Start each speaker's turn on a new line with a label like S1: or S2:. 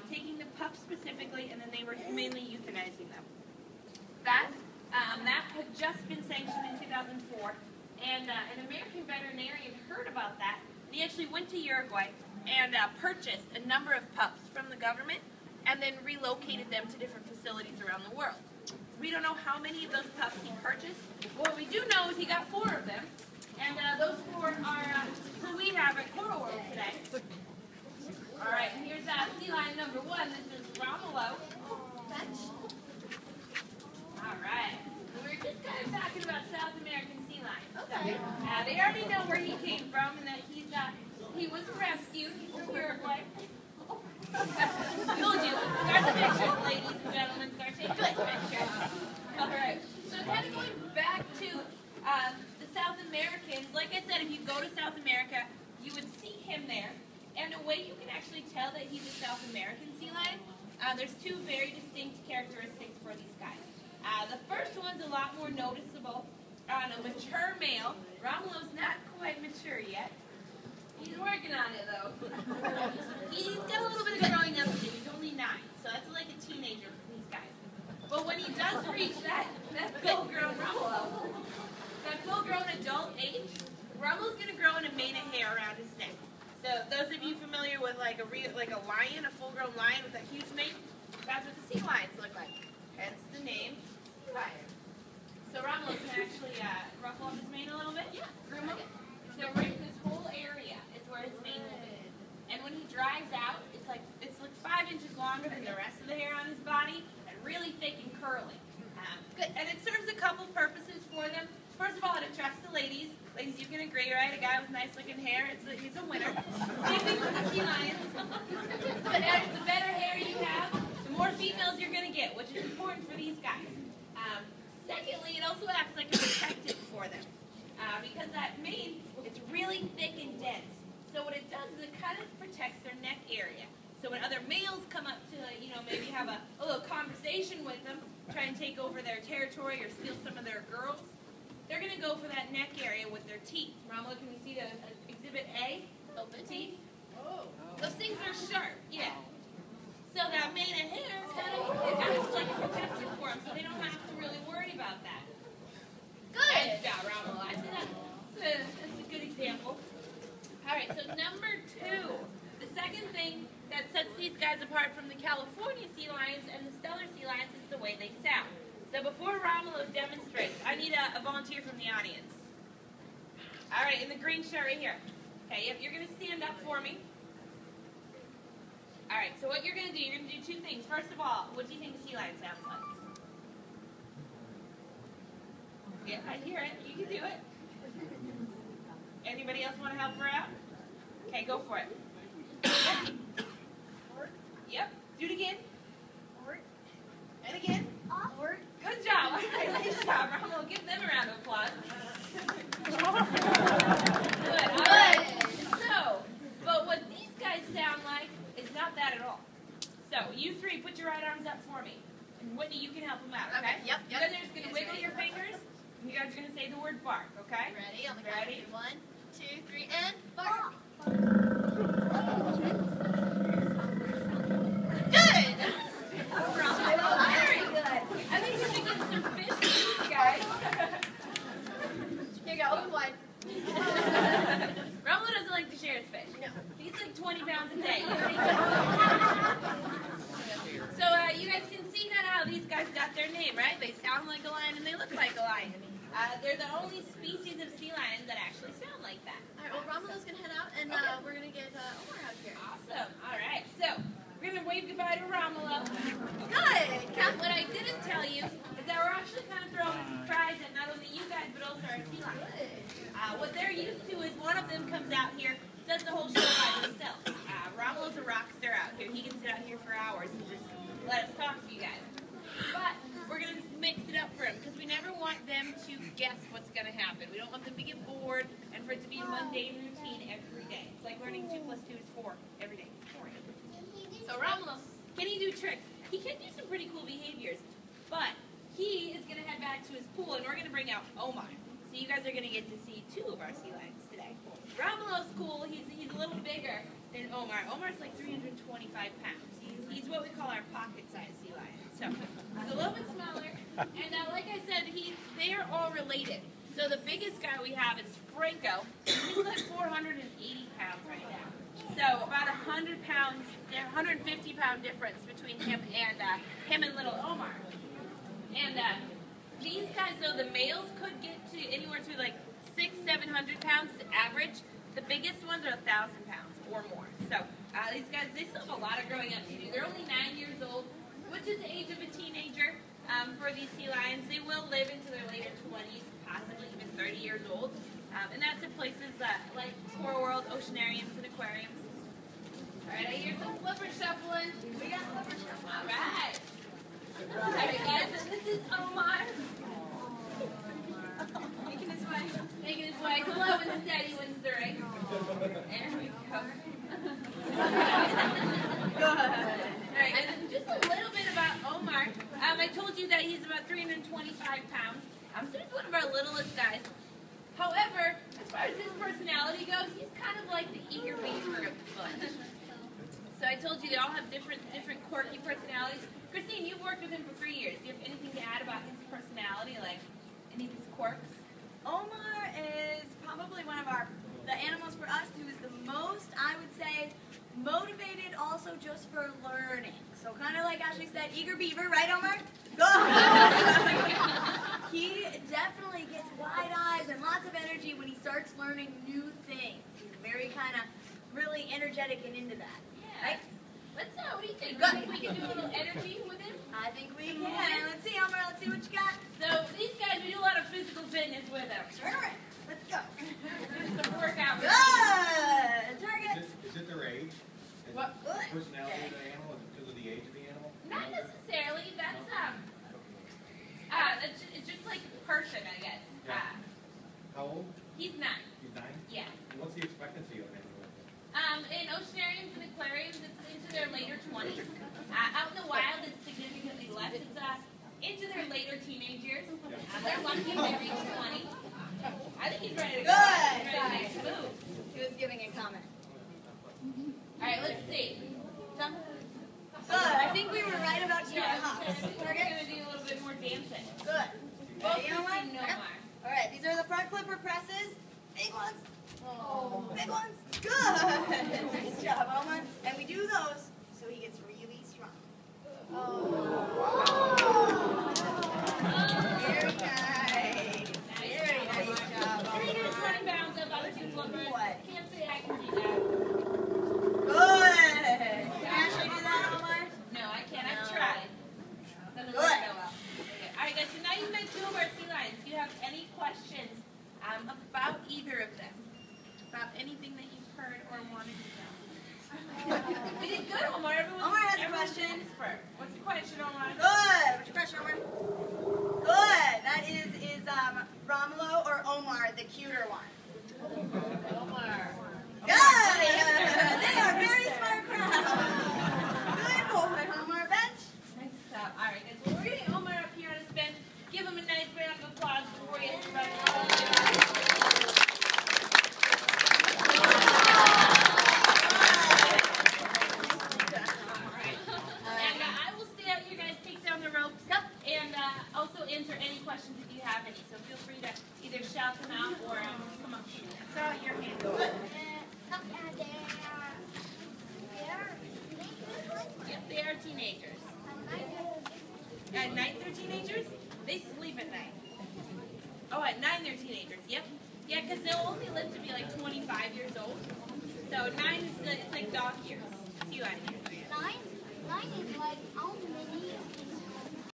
S1: taking the pups specifically, and then they were humanely euthanizing them. That had just been sanctioned in 2004, and an American veterinarian heard about that, and he actually went to Uruguay and purchased a number of pups from the government, and then relocated them to different facilities around the world. We don't know how many of those pups he purchased. What we do know is he got 4 of them, and those 4 are who we have at Coral World today. All right, and here's sea lion number 1. This is Romulo. All right. We're just kind of talking about South American sea lions. Okay. So, they already know where he came from and that he was rescued. He's from Uruguay. Told you. Start the pictures, ladies and gentlemen. Start taking pictures. All right. So kind of going back to the South Americans. Like I said, if you go to South America, you would see him there. And a way you can actually tell that he's a South American sea lion, there's 2 very distinct characteristics for these guys. The first one's a lot more noticeable on a mature male. Romulo's not quite mature yet. He's working on it, though. He's got a little bit of growing up to do. He's only 9, so that's like a teenager for these guys. But when he does reach that full-grown Romulo, that full-grown adult age, Romulo's going to grow in a mane of hair around his neck. So those of you familiar with like a lion, a full-grown lion with a huge mane, that's what the sea lions look like. Hence the name sea lion. So Romulo can actually ruffle up his mane a little bit. Yeah. Groom him. So right in this whole area is where his mane will be. And when he dries out, it's like 5 inches longer than the rest of the hair on his body, and really thick and curly. Good. And it serves a couple purposes for them. First of all, it attracts the ladies. Ladies, you can agree, right? A guy with nice looking hair, he's a winner. Same thing with the sea lions. The better hair you have, the more females you're going to get, which is important for these guys. Secondly, it also acts like a protectant for them. Because that mane, it's really thick and dense. So what it does is it kind of protects their neck area. So when other males come up to, maybe have a little conversation with them, try and take over their territory or steal some of their girls, they're going to go for that neck area with their teeth. Romulo, can you see the Exhibit A? The teeth? Oh. Those things are sharp, yeah. So that mane of hair it acts like a protection for them, so they don't have to really worry about that. Good. Nice job, Romulo. I see that's a good example. All right, so number 2. The second thing that sets these guys apart from the California sea lions and the Steller sea lions is the way they sound. So before Romulo demonstrates, I need a volunteer from the audience. All right, in the green shirt right here. Okay, yep, you're going to stand up for me. All right, so what you're going to do, you're going to do 2 things. First of all, what do you think a sea lion sounds like? Yeah, I hear it. You can do it. Anybody else want to help her out? Okay, go for it. Yep, do it again. And again. Good job. All right, nice job. Romulo, give them a round of applause. Good. All right. So, but what these guys sound like is not that at all. So, you 3, put your right arms up for me. And Whitney, you can help them out, okay? Yep. You guys are just going to wiggle your fingers, and you guys are going to say the word bark, okay?
S2: Ready? On the count.
S1: Ready?
S2: 1, 2, 3, and bark. Good.
S1: Very good. I think we should get some fish to these guys.
S2: Here you go. Open wide.
S1: Romulo doesn't like to share his fish. No. He's like 20 pounds a day. So you guys can see now how these guys got their name, right? They sound like a lion and they look like a lion. They're the only species of sea lions that actually sound like that.
S2: All right, well, Romulo's going to head out, and we're going to get Omar out here.
S1: Awesome. All right, so we're going to wave goodbye to Romulo.
S2: Good.
S1: What I didn't tell you is that we're actually kind of throwing a surprise at not only you guys, but also our sea lions. What they're used to is one of them comes out here, does the whole show by themselves. Romulo's a rock star out here. He can sit out here for hours and just let us talk to you guys. But we're going to mix it up for them because we never want them to guess what's going to happen. We don't want them to get bored and for it to be a mundane routine every day. It's like learning 2 + 2 is 4 every day. So Romulo, can he do tricks? He can do some pretty cool behaviors, but he is going to head back to his pool and we're going to bring out Omar. So you guys are going to get to see 2 of our sea lions today. Romulo's cool. He's a little bigger than Omar. Omar's like 325 pounds. He's what we call our pocket-sized sea lion. So he's a little bit smaller, and like I said, they are all related. So the biggest guy we have is Franco. He's like 480 pounds right now. So about 100 pounds, 150 pound difference between him and little Omar. And these guys, though, the males could get to anywhere to like 600-700 pounds is average. The biggest ones are 1,000 pounds or more. So these guys, they still have a lot of growing up to do. They're only 9 years old, which is the age of a teenager for these sea lions. They will live into their later 20s, possibly even 30 years old. And that's in places like Coral World, oceanariums, and aquariums. All right, I hear some flipper shuffling. We got flipper shuffling. All right. All right, guys, so this is Omar. Making his way. Slow and steady wins the race. There we go. Good. All right, and just a little bit about Omar. I told you that he's about 325 pounds. So he's one of our littlest guys. However, as far as his personality goes, he's kind of like the eager beaver of the bunch. So I told you they all have different quirky personalities. Christine, you've worked with him for 3 years. Do you have anything to add about his personality, like any of his quirks?
S2: Omar is probably one of the animals for us who is the most, I would say, motivated also just for learning. So kind of like Ashley said, eager beaver, right Omar? He definitely gets wide eyes and lots of energy when he starts learning new things. He's very kind of really energetic and into that.
S1: Yeah.
S2: Right?
S1: Let's what do you think? Good. We can do a little energy with him?
S2: I think we can. Let's see, Omar. Let's see what you got.
S1: So these guys, we do a lot of physical fitness with them.
S2: Turn around. Let's go.
S1: Some workout.
S2: Good. Target.
S3: Is it their age? Is
S1: What?
S3: it the personality of the animal? Is it because of the age of the animal?
S1: Not necessarily. That's it's just like person, I guess.
S3: Yeah. How old?
S1: He's 9.
S3: He's 9?
S1: Yeah.
S3: And what's the expectancy of an animal?
S1: In oceanariums and aquariums, it's into their later 20s. Out in the wild, it's significantly less. It's into their later teenage years. They're lucky they reach 20. I think he's ready to go.
S2: Good.
S1: He's ready to make a move.
S2: He was giving a comment.
S1: All right, let's see.
S2: Done? Good. I think we were right about to
S1: Yeah,
S2: hops.
S1: I think we're going to do a little bit more dancing.
S2: Good.
S1: Both
S2: Ready, Omar?
S1: Christine and Omar.
S2: All right, these are the front flipper presses. Big ones. Oh. Big ones. Good. Nice job, Omar. And we do those so he gets really strong. Very nice. Very nice job, Omar.
S1: 320 pounds up on 2 flippers.
S2: What?
S1: Can't say I can do that.
S2: Good. Can Ashley do that, Omar?
S1: No, I can't.
S2: No.
S1: I've tried. Doesn't work that well. Okay. All right, guys. So now you've met 2 of our sea lions. Do you have any questions about either of them? About anything that you've heard or wanted to know? We did good, Omar.
S2: Omar has a question.
S1: Expert. What's the question, Omar?
S2: Good. What's your question, Omar? Good. That is Romulo or Omar, the cuter one?
S1: Omar.
S2: Good. They are very smart crowd. Good boy, Omar. Bench.
S1: Nice job. All right, guys. Well, we're getting Omar up here on his bench. Give him a nice round of applause before he has to run. I will stay out here, guys. Take down the ropes. Yep. And also answer any questions if you have any. So feel free to either shout them out or come up to me. I saw your hand go up. Yep, they are teenagers. At night they're teenagers? They sleep at night. Oh, at 9 they're teenagers. Yep. Yeah, because they'll only live to be like 25 years old. So 9 is it's like dog years. Sea lion years.
S4: 9 is like how many